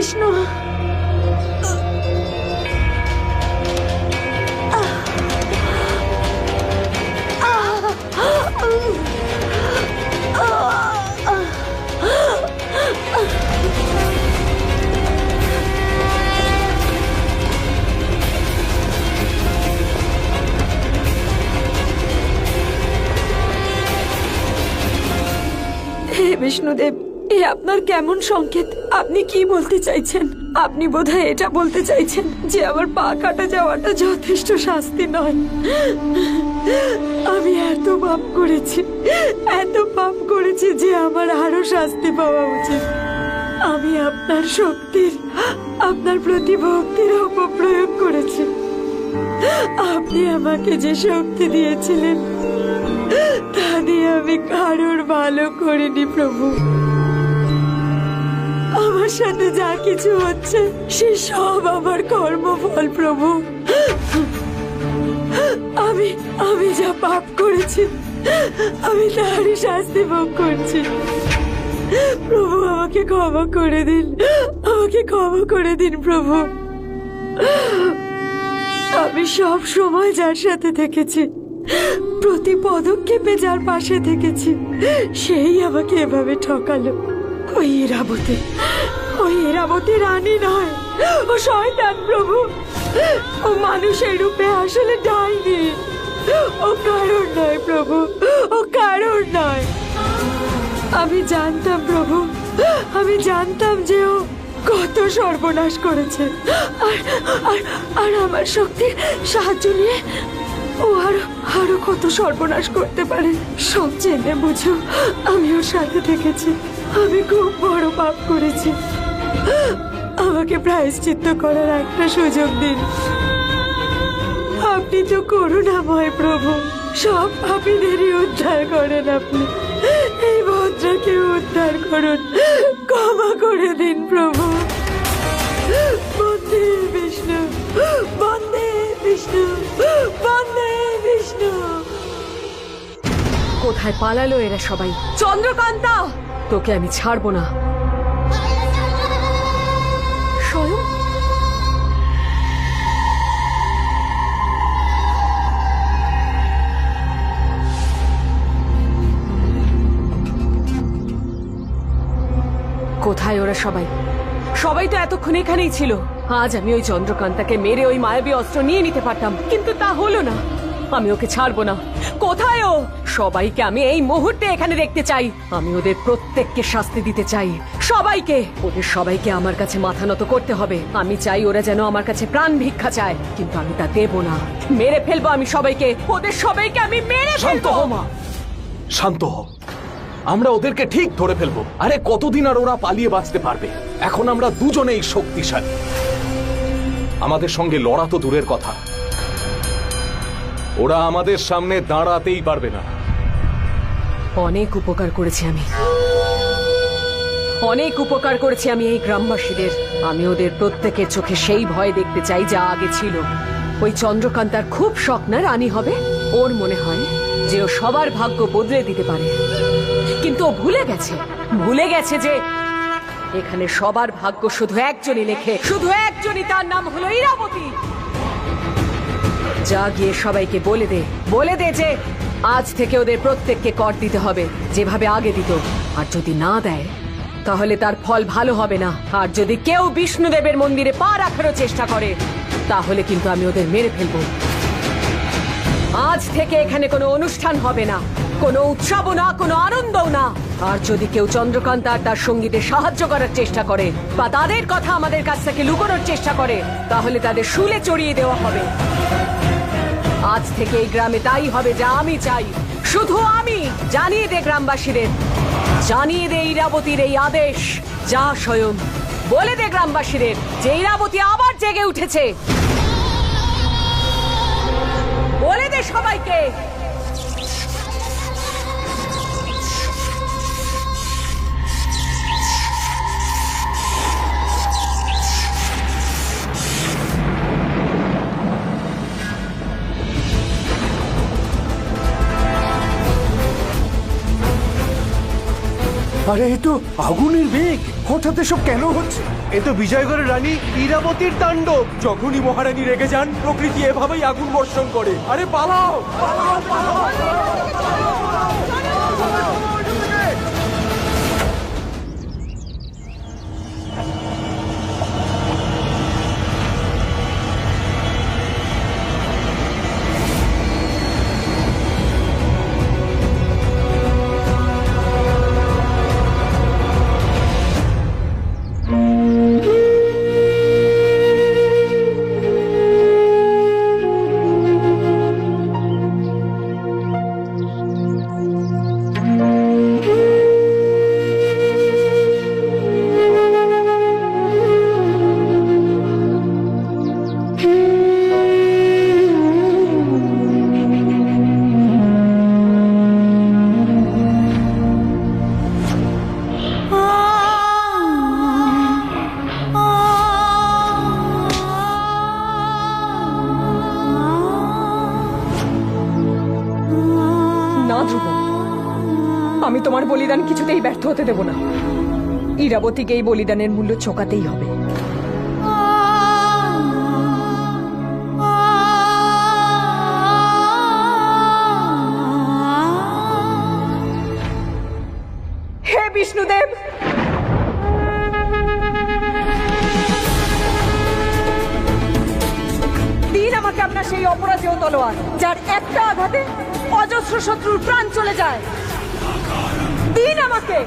বিষ্ণু। হে বিষ্ণুদেব, এ আপনার কেমন সংকেত? আপনি কি বলতে চাইছেন? আপনি বোধহয় এটা বলতে চাইছেন যে আমার পা কাটা যাওয়াটা যথেষ্ট শাস্তি নয়। আমি এত পাপ করেছি যে আমার আরো শাস্তি পাওয়া উচিত। আমি আপনার শক্তির, আপনার প্রতি ভক্তির অপপ্রয়োগ করেছি। আপনি আমাকে যে শক্তি দিয়েছিলেন তা দিয়ে আমি কারোর ভালো করিনি প্রভু। আমার সাথে যা কিছু হচ্ছে সে সব আমার কর্মফল প্রভু। আমি যা পাপ করেছি আমি তারই শাস্তি ভোগ করছি। প্রভু আমাকে ক্ষমা করে দিন, আমাকে ক্ষমা করে দিন প্রভু। আমি সব সময় যার সাথে থেকেছি, প্রতি পদক্ষেপে যার পাশে থেকেছি, সেই আমাকে এভাবে ঠকালো। ওই ইরাবতী রানী নয়, ও শয়তান প্রভু। ও মানুষের রূপে আসলে ডাইনি। ও কারণ নয় প্রভু, ও কারণ নয়। আমি জানতাম প্রভু, আমি জানতাম যে ও কত সর্বনাশ করেছে, আর আমার শক্তির সাহায্য নিয়ে ও আরো কত সর্বনাশ করতে পারে। সব জেনে বুঝো আমি ওর সাথে থেকেছি। আমি খুব বড় পাপ করেছি। আমাকে প্রায়শ্চিত্ত করার একটা সুযোগ দিন। আপনি তো করুণাময় প্রভু, সব পাপীদেরই উদ্ধার করেন আপনি। এই ভদ্রাকে উদ্ধার করুন, ক্ষমা করে দিন প্রভু। বন্দে বিষ্ণু, বন্দে বিষ্ণু, বন্দে বিষ্ণু। কোথায় পালালো এরা সবাই? চন্দ্রকান্তা, তোকে আমি ছাড়বো না। স্বয়ং কোথায় ওরা সবাই? সবাই তো এতক্ষণ এখানেই ছিল। আজ আমি ওই চন্দ্রকান্তাকে মেরে ওই মায়াবী অস্ত্র নিয়ে নিতে পারতাম, কিন্তু তা হলো না। আমি ওকে ছাড়বো না। কোথায় ও? সবাইকে আমি এই মুহূর্তে এখানে দেখতে চাই। আমি ওদের প্রত্যেককে শাস্তি দিতে চাই, সবাইকে। ওদের সবাইকে আমার কাছে মাথা নত করতে হবে। আমি চাই ওরা যেন আমার কাছে প্রাণ ভিক্ষা চায়, কিন্তু আমি তা দেব না। মেরে ফেলবো আমি সবাইকে, ওদের সবাইকে আমি মেরে শান্ত ফেলবো। হ মা, শান্ত হ। আমরা ওদেরকে ঠিক ধরে ফেলবো। আরে কতদিন আর ওরা পালিয়ে বাঁচতে পারবে? এখন আমরা দুজনেই শক্তিশালী। আমাদের সঙ্গে লড়া তো দূরের কথা, ওরা আমাদের সামনে দাঁড়াতেই পারবে না। অনেক উপকার করেছি আমি, অনেক উপকার করেছি আমি এই গ্রামবাসীদের। আমি ওদের প্রত্যেকের চোখে সেই ভয় দেখতে চাই যা আগে ছিল। ওই চন্দ্রকান্তার খুব শখ না রানী হবে। ওর মনে হয় যে ও সবার ভাগ্য বদলে দিতে পারে, কিন্তু ও ভুলে গেছে যে এখানে সবার ভাগ্য শুধু একজনই লেখে, শুধু একজনই, তার নাম হলো ইরাবতী। যা গিয়ে সবাইকে বলে দে যে আজ থেকে ওদের প্রত্যেককে কর দিতে হবে, যেভাবে আগে দিত। আর যদি না দেয় তাহলে তার ফল ভালো হবে না। আর যদি কেউ বিষ্ণুদেবের মন্দিরে পা রাখারও চেষ্টা করে তাহলে কিন্তু আমি ওদের মেরে ফেলবো। আজ থেকে এখানে কোনো অনুষ্ঠান হবে না, কোনো উৎসবও না, কোনো আনন্দও না। আর যদি কেউ চন্দ্রকান্তা আর তার সঙ্গীদের সাহায্য করার চেষ্টা করে বা তাদের কথা আমাদের কাছ থেকে লুকোনোর চেষ্টা করে, তাহলে তাদের শুলে চড়িয়ে দেওয়া হবে। আজ থেকে এই গ্রামে তাই হবে যা আমি চাই, শুধু আমি। জানিয়ে দে গ্রামবাসীদের, জানিয়ে দে ইরাবতীর এই আদেশ। যা স্বয়ং বলে দে গ্রামবাসীদের যে ইরাবতী আবার জেগে উঠেছে। বলে দে সবাইকে। আরে এ তো আগুনের বেগ, হঠাৎ এসব কেন হচ্ছে? এ তো বিজয়গড়ের রানী ইরাবতীর তাণ্ডব। যখনই মহারানী রেগে যান প্রকৃতি এভাবেই আগুন বর্ষণ করে। আরে পালাও! না ধ্রুব, আমি তোমার বলিদান কিছুতেই ব্যর্থ হতে দেব না। ইরাবতীকে এই বলিদানের মূল্য চোকাতেই হবে। হে বিষ্ণুদেব, দিন আমাকে আপনার সেই অপরাজেয় তলোয়ার, যার একটা আঘাতে অজস্র শত্রুর প্রাণ চলে যায়। দিন আমাকে।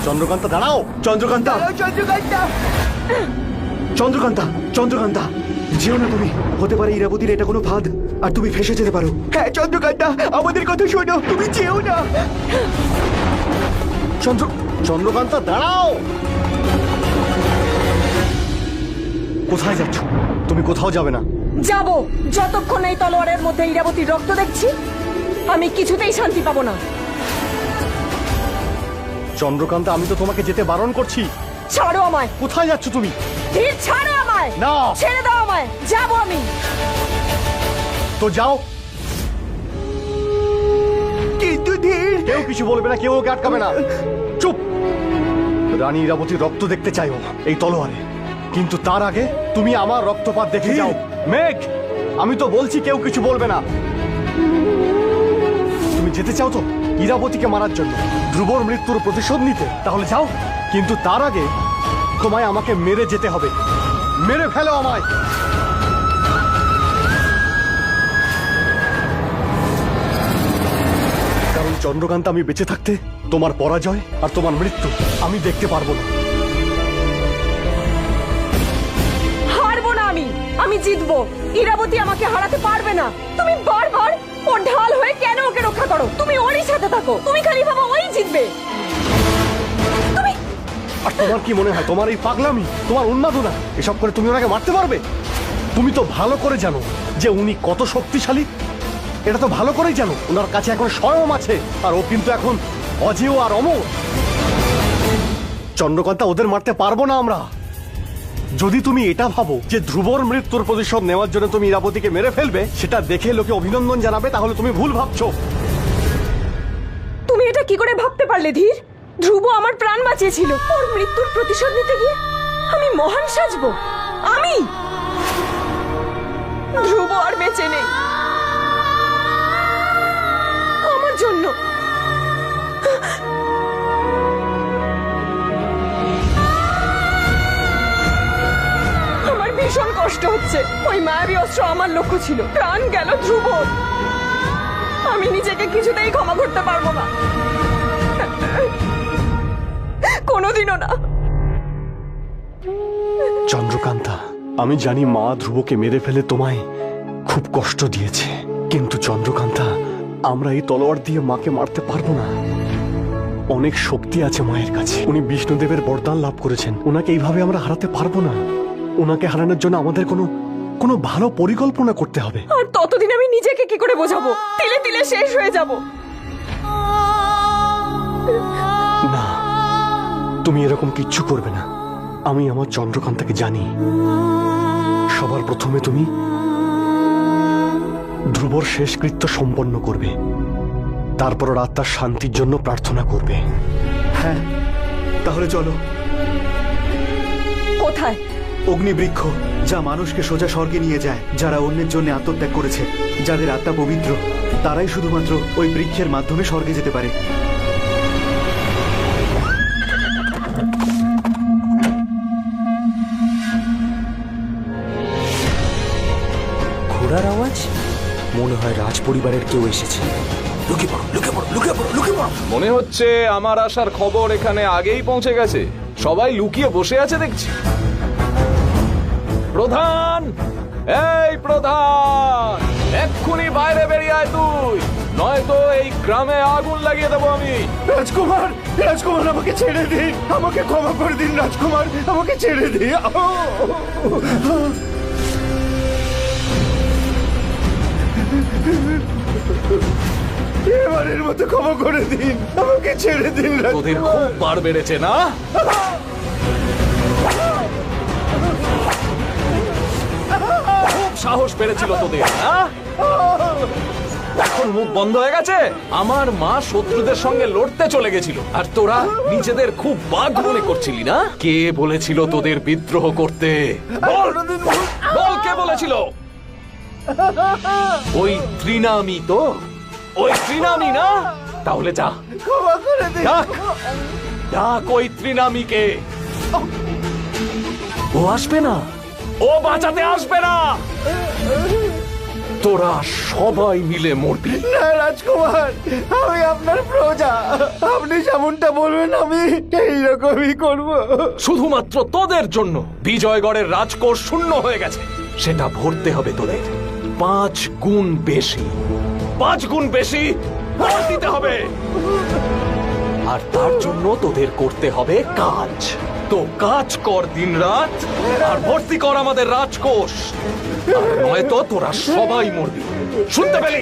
চন্দ্রকান্তা দাঁড়াও! চন্দ্রকান্তা! চন্দ্রকান্তা! চন্দ্রকান্তা! যেও না তুমি, হতে পারে ইরাবতীর এটা কোনো ফাঁদ আর তুমি ফেসে যেতে পারো। হ্যাঁ চন্দ্রকান্তা, আমাদের কথা শোনো, তুমি যেও না। চন্দ্রকান্তা দাঁড়াও! কোথায় যাচ্ছ? তুমি কোথাও যাবে না। যাব, যতক্ষণ এই তলোয়ারের মধ্যে ইরাবতীর রক্ত দেখছি আমি কিছুতেই শান্তি পাবো না। চন্দ্রকান্তা, আমি তো তোমাকে যেতে বারণ করছি। ছাড়ো আমায়। কোথায় যাচ্ছ তুমি? ধীর, ছাড়ো আমায়। না। ছেড়ে দাও আমায়, যাবো আমি। তো যাও। কিন্তু ধীর, কেউ কিছু বলবে না, কেউ ওকে আটকাবে না। চুপ! রানী ইরাবতীর রক্ত দেখতে চাই ও এই তলোয়ারে, কিন্তু তার আগে তুমি আমার রক্তপাত দেখে যাও। মেঘ, আমি তো বলছি কেউ কিছু বলবে না। তুমি যেতে চাও তো ইরাবতীকে মারার জন্য, ধ্রুবর মৃত্যুর প্রতিশোধ নিতে? তাহলে যাও, কিন্তু তার আগে তোমায় আমাকে মেরে যেতে হবে। মেরে ফেলো আমায়। কারণ চন্দ্রকান্তা, আমি বেঁচে থাকতে তোমার পরাজয় আর তোমার মৃত্যু আমি দেখতে পারবো না। হারবো না আমি, আমি জিতবো। ইরাবতী আমাকে হারাতে পারবে না। তুমি বারবার ওর ঢাল হয়ে কেন ওকে রক্ষা করো? তুমি ওরই সাথে থাকো, তুমি খালি ভাবো ওই জিতবে। আর তোমার কি মনে হয় তোমার এই পাগলামি, তোমার উন্মাদনা, এসব করে তুমি ওনাকে মারতে পারবে? তুমি তো ভালো করে জানো যে উনি কত শক্তিশালী। এটা তো ভালো করেই জানো। ওনার কাছে এখন স্বয়ং আছে, আর ও কিন্তু এখন অজেয় আর অমর। চন্দ্রকান্তা, ওদের মারতে পারবো না আমরা। যদি তুমি এটা ভাবো যে ধ্রুবর মৃত্যুর প্রতিশোধ নেওয়ার জন্য তুমি ইরাবতীকে মেরে ফেলবে, সেটা দেখে লোকে অভিনন্দন জানাবে, তাহলে তুমি ভুল ভাবছো। তুমি এটা কি করে ভাবতে পারলে ধীর? ধ্রুব আমার প্রাণ বাঁচিয়েছিল, ওর মৃত্যুর প্রতিশোধ নিতে গিয়ে আমি মহান সাজবো? আমি? ধ্রুব আর বেঁচে নেই আমার জন্য। আমার ভীষণ কষ্ট হচ্ছে। ওই মায়াবী অস্ত্র আমার লক্ষ্য ছিল, প্রাণ গেল ধ্রুব। আমি নিজেকে কিছুতেই ক্ষমা করতে পারবো না, কোনোদিনও না। চন্দ্রকান্তা, আমি জানি মা ধ্রুবকে মেরে ফেলে তোমায় খুব কষ্ট দিয়েছে, কিন্তু চন্দ্রকান্তা, আমরা এই তলোয়ার দিয়ে মাকে মারতে পারবো না। অনেক শক্তি আছে মায়ের কাছে, উনি বিষ্ণুদেবের বরদান লাভ করেছেন, ওনাকে এইভাবে আমরা হারাতে পারবো না। ওনাকে হারানোর জন্য আমাদের কোনো ভালো পরিকল্পনা করতে হবে। আর ততদিন আমি নিজেকে কি করে বোঝাবো? তিলে তিলে শেষ হয়ে যাব। না, তুমি এরকম কিচ্ছু করবে না। আমি আমার চন্দ্রকান্তাকে জানি। সবার প্রথমে তুমি ধ্রুবর শেষকৃত্য সম্পন্ন করবে, তারপর আত্মার শান্তির জন্য প্রার্থনা করবে। হ্যাঁ, তাহলে চলো। কোথায়? অগ্নিবৃক্ষ, যা মানুষকে সোজা স্বর্গে নিয়ে যায়। যারা অন্যের জন্য আত্মত্যাগ করেছে, যাদের আত্মা পবিত্র, তারাই শুধুমাত্র ওই বৃক্ষের মাধ্যমে স্বর্গে যেতে পারে। ঘোড়ার আওয়াজ, মনে হয় রাজ পরিবারের কেউ এসেছে। লুকিয়ে পড়ো, লুকিয়ে পড়ো, লুকিয়ে পড়ো, লুকিয়ে পড়ো। মনে হচ্ছে আমার আসার খবর এখানে আগেই পৌঁছে গেছে। সবাই লুকিয়ে বসে আছে দেখছি। প্রধান, এই প্রধান, এক্ষুনি বাইরে বেরিয়ে আয় তুই, নয়তো এই গ্রামে আগুন লাগিয়ে দেবো আমি। রাজকুমার, রাজকুমার, আমাকে ছেড়ে দিন, আমাকে ক্ষমা করে দিন রাজকুমার, আমাকে ছেড়ে দিন। এবারের মতো ক্ষমা করে দিন, আমাকে ছেড়ে দিন। তোদের খুব বার বেড়েছে না? খুব সাহস বেড়েছিল তোদের, না? এখন মুখ বন্ধ হয়ে গেছে। আমার মা শত্রুদের সঙ্গে লড়তে চলে গেছিল, আর তোরা নিজেদের খুব বাঘ মনে করছিলি না? কে বলেছিল তোদের বিদ্রোহ করতে? বল, বল, কে বলেছিল? ওই ত্রিনামি তো, ওই ত্রিনামি না? তাহলে যা, ডাক, ডাক ওই ত্রিনামিকে। ও আসবে না, ও বাঁচাতে আসবে না। তোরা সবাই মিলে মরবি। না রাজকুমার, আমি আপনার প্রজা, আপনি যেমনটা বলবেন আমি এইরকমই করব। শুধুমাত্র তোদের জন্য বিজয়গড়ের রাজকোষ শূন্য হয়ে গেছে, সেটা ভরতে হবে তোদের 5 গুণ বেশি। 5 গুণ বেশি ভর দিতে হবে। আর তার জন্য তোদের করতে হবে কাজ। তো কাজ কর দিনরাত, আর ভর্তি কর আমাদের রাজকোষ, আর নয়তো তোরা সবাই মরবি। শুনতে পেলি?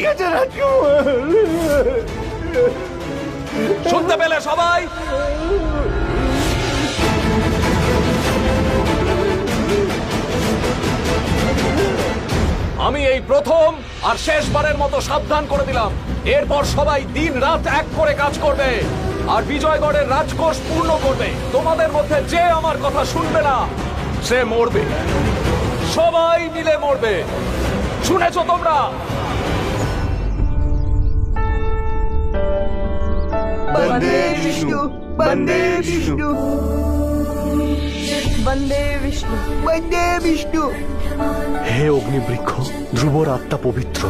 শুনতে পেলে সবাই? আমি এই প্রথম আর শেষবারের মতো সাবধান করে দিলাম। এরপর সবাই দিন রাত এক করে কাজ করবে আর বিজয়গড়ের রাজকোষ পূর্ণ করবে। তোমাদের মধ্যে যে আমার কথা শুনবে না, সে মরবে। সবাই মিলে মরবে। শুনেছো তোমরা? বন্দে বিষ্ণু, বন্দে বিষ্ণু, বন্দে বিষ্ণু, বন্দে বিষ্ণু। হে অগ্নিবৃক্ষ, ধ্রুবর আত্মা পবিত্র,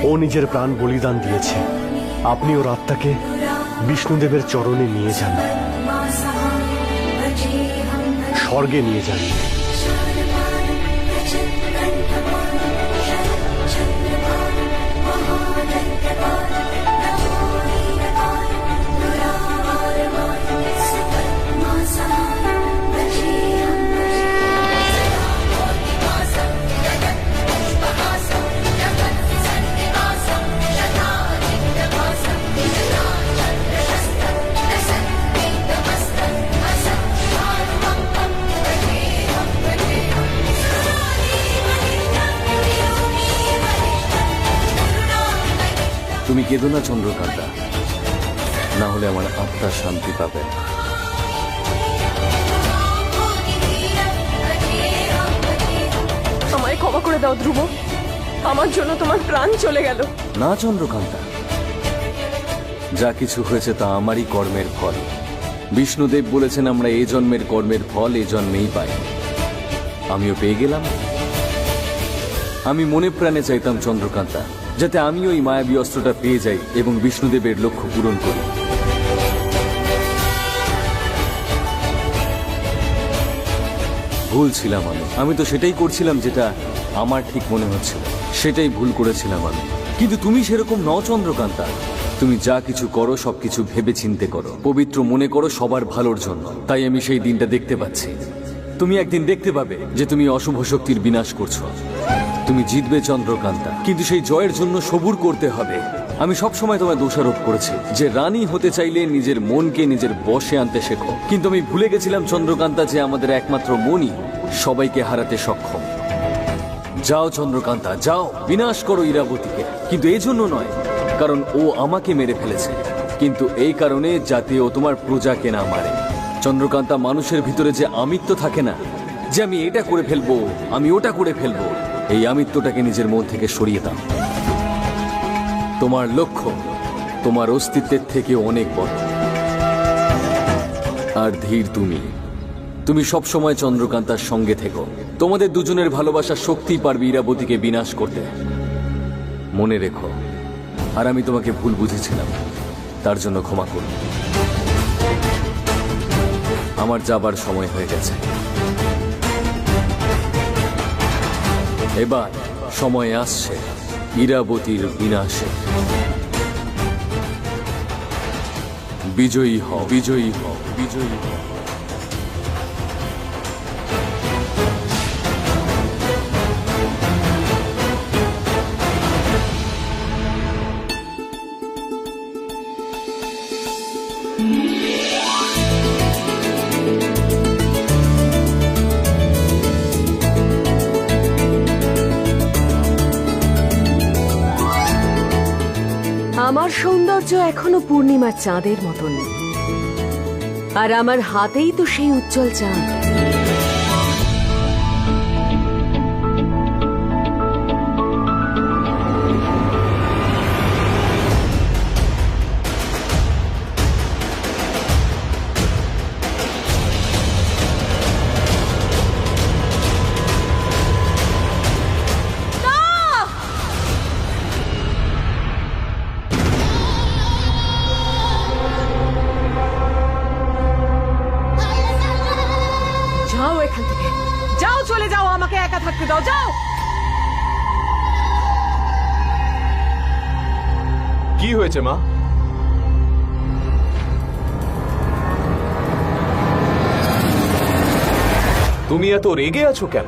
ও নিজের প্রাণ বলিদান দিয়েছে। আপনি ওর আত্মাকে বিষ্ণুদেবের চরণে নিয়ে যান, স্বর্গে নিয়ে যান। তুমি কেঁদো না চন্দ্রকান্তা, না হলে আমার আত্মা শান্তি পাবে। আমায় ক্ষমা করে দাও ধ্রুব, আমার জন্য তোমার প্রাণ চলে গেল। না চন্দ্রকান্তা, যা কিছু হয়েছে তা আমারই কর্মের ফল। বিষ্ণুদেব বলেছেন আমরা এ জন্মের কর্মের ফল এ জন্মেই পাই। আমিও পেয়ে গেলাম। আমি মনে প্রাণে চাইতাম চন্দ্রকান্তা, যাতে আমি ওই মায়াবী অস্ত্রটা পেয়ে যাই এবং বিষ্ণুদেবের লক্ষ্য পূরণ করি। ভুল ছিলাম আমি তো সেটাই করছিলাম যেটা আমার ঠিক মনে হচ্ছিল, সেটাই ভুল করেছিলাম আমি। কিন্তু তুমি সেরকম নও চন্দ্রকান্তা। তুমি যা কিছু করো সবকিছু ভেবে চিন্তে করো, পবিত্র মনে করো সবার ভালোর জন্য। তাই আমি সেই দিনটা দেখতে পাচ্ছি। তুমি একদিন দেখতে পাবে যে তুমি অশুভ শক্তির বিনাশ করছো। তুমি জিতবে চন্দ্রকান্তা, কিন্তু সেই জয়ের জন্য সবুর করতে হবে। আমি সবসময় তোমায় দোষারোপ করেছি যে রানী হতে চাইলে নিজের মনকে নিজের বশে আনতে শেখো, কিন্তু আমি ভুলে গেছিলাম চন্দ্রকান্তা যে আমাদের একমাত্র মনই সবাইকে হারাতে সক্ষম। যাও চন্দ্রকান্তা, যাও, বিনাশ করো ইরাবতীকে, কিন্তু এই জন্য নয় কারণ ও আমাকে মেরে ফেলেছে, কিন্তু এই কারণে যাতে ও তোমার প্রজাকে না মারে। চন্দ্রকান্তা, মানুষের ভিতরে যে আমিত্ব থাকে না, যে আমি এটা করে ফেলবো, আমি ওটা করে ফেলবো, এই আমিত্বটাকে নিজের মন থেকে সরিয়ে দাও। তোমার লক্ষ্য তোমার অস্তিত্বের থেকে অনেক বড়। আর ধীর, তুমি সবসময় চন্দ্রকান্তার সঙ্গে থেকো। তোমাদের দুজনের ভালোবাসার শক্তি পারবে ইরাবতীকে বিনাশ করতে, মনে রেখো। আর আমি তোমাকে ভুল বুঝেছিলাম, তার জন্য ক্ষমা করো। আমার যাবার সময় হয়ে গেছে। এবার সময় আসছে ইরাবতীর বিনাশে। বিজয়ী হও, বিজয়ী হও, বিজয়ী হও। আমার সৌন্দর্য এখনো পূর্ণিমার চাঁদের মতন, আর আমার হাতেই তো সেই উজ্জ্বল চাঁদ। যাও এখান থেকে, যাও, চলে যাও, আমাকে একা থাকতে দাও, যাও। কি হয়েছে মা? তুমি এত রেগে আছো কেন?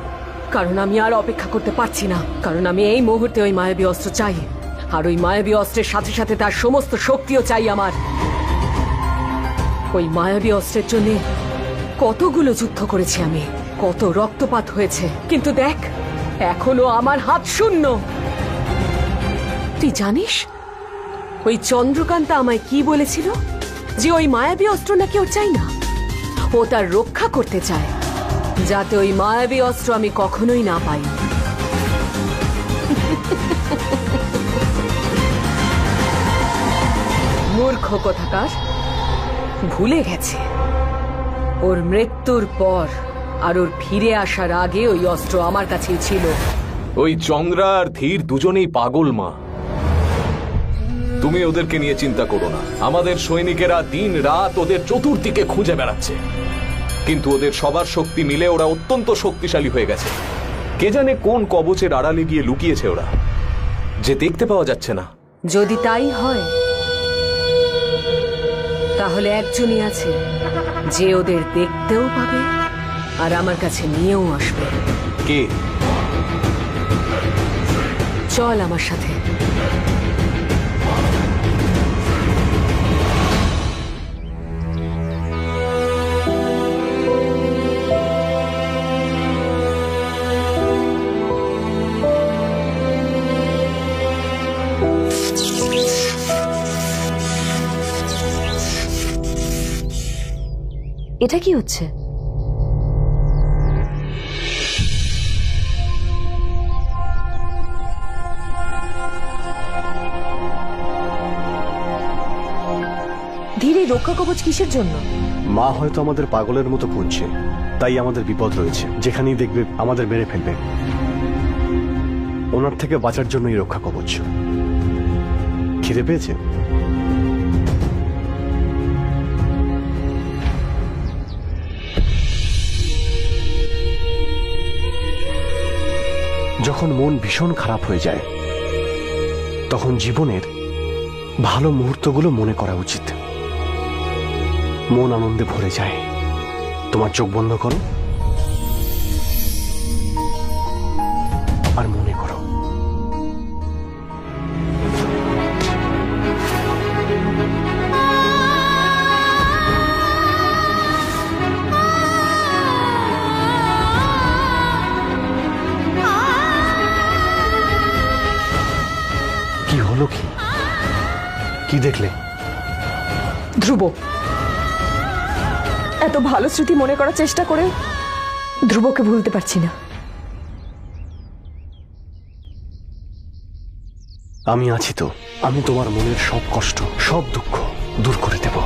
কারণ আমি আর অপেক্ষা করতে পারছি না, কারণ আমি এই মুহূর্তে ওই মায়াবী অস্ত্র চাই, আর ওই মায়াবী অস্ত্রের সাথে সাথে তার সমস্ত শক্তিও চাই আমার। ওই মায়াবী অস্ত্রের জন্য কতগুলো যুদ্ধ করেছি আমি, কত রক্তপাত হয়েছে, কিন্তু দেখ, এখনো আমার হাত শূন্য। তুই জানিস ওই চন্দ্রকান্তা আমায় কি বলেছিল? যে ওই মায়াবী অস্ত্র নাকি ওর চাই না, ও তার রক্ষা করতে চায়, যাতে ওই মায়াবী অস্ত্র আমি কখনোই না পাই। মূর্খ কোথাকার, ভুলে গেছে ওর মৃত্যুর পর আর ওর ফিরে আসার আগে ওই অস্ত্র আমার কাছেই ছিল। ওই চন্দ্রা আর ধীর দুজনেই পাগল মা। তুমি ওদেরকে নিয়ে চিন্তা করো না। আমাদের সৈনিকেরা দিন রাত ওদের চতুর্দিকে খুঁজে বেড়াচ্ছে, কিন্তু ওদের সবার শক্তি মিলে ওরা অত্যন্ত শক্তিশালী হয়ে গেছে। কে জানে কোন কবচের আড়ালে গিয়ে লুকিয়েছে ওরা, যে দেখতে পাওয়া যাচ্ছে না। যদি তাই হয় তাহলে একজনই আছে যে ওদের দেখতেও পাবে আর আমার কাছে নিয়েও আসবে। কে? চল আমার সাথে। এটা কি হচ্ছে? ধীরে রক্ষা কবচ কিসের জন্য? মা হয়তো আমাদের পাগলের মতো খুঁজছে, তাই আমাদের বিপদ রয়েছে। যেখানেই দেখবে আমাদের মেরে ফেলবে। ওনার থেকে বাঁচার জন্যই রক্ষা কবচ। খিদে পেয়েছে? যখন মন ভীষণ খারাপ হয়ে যায় তখন জীবনের ভালো মুহূর্তগুলো মনে করা উচিত। মন আনন্দে ভরে যায়। তোমার চোখ বন্ধ করো আর মনে করো কি হলো, কি দেখলে? ধ্রুব, এত ভালো স্মৃতি মনে করার চেষ্টা করে ধ্রুবকে ভুলতে পারছি না। আমি আছি তো। আমি তোমার মনের সব কষ্ট, সব দুঃখ দূর করে দেব।